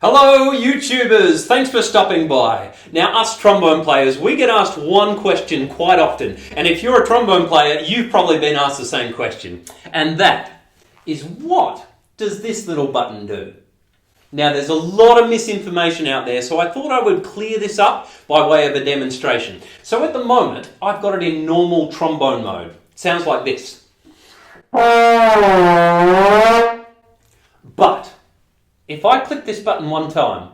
Hello YouTubers, thanks for stopping by. Now us trombone players, we get asked one question quite often, and if you're a trombone player, you've probably been asked the same question. And that is, what does this little button do? Now there's a lot of misinformation out there, so I thought I would clear this up by way of a demonstration. So at the moment, I've got it in normal trombone mode. Sounds like this. But if I click this button one time,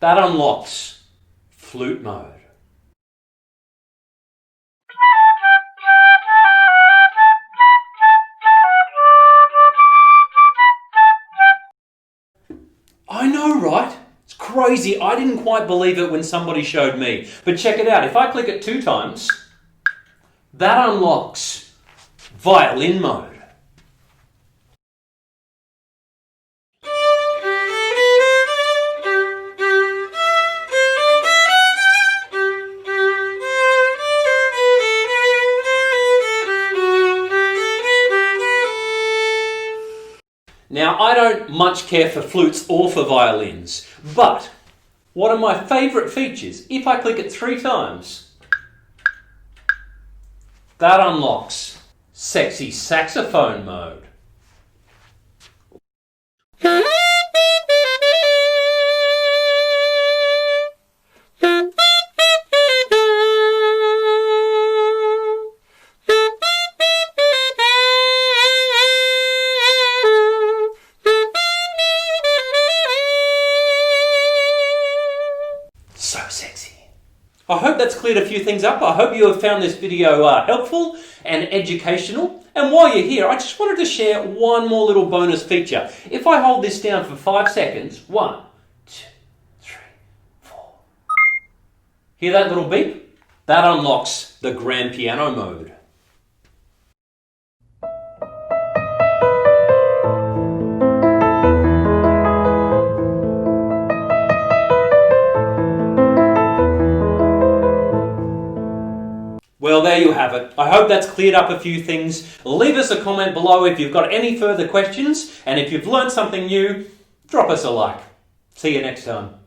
that unlocks flute mode. I know, right? It's crazy. I didn't quite believe it when somebody showed me. But check it out. If I click it 2 times, that unlocks violin mode. Now, I don't much care for flutes or for violins, but one of my favourite features, if I click it 3 times, that unlocks sexy saxophone mode. So sexy. I hope that's cleared a few things up. I hope you have found this video helpful and educational. And while you're here, I just wanted to share one more little bonus feature. If I hold this down for 5 seconds, 1, 2, 3, 4. Hear that little beep? That unlocks the grand piano mode. Well, there you have it. I hope that's cleared up a few things. Leave us a comment below if you've got any further questions, and if you've learned something new, drop us a like. See you next time.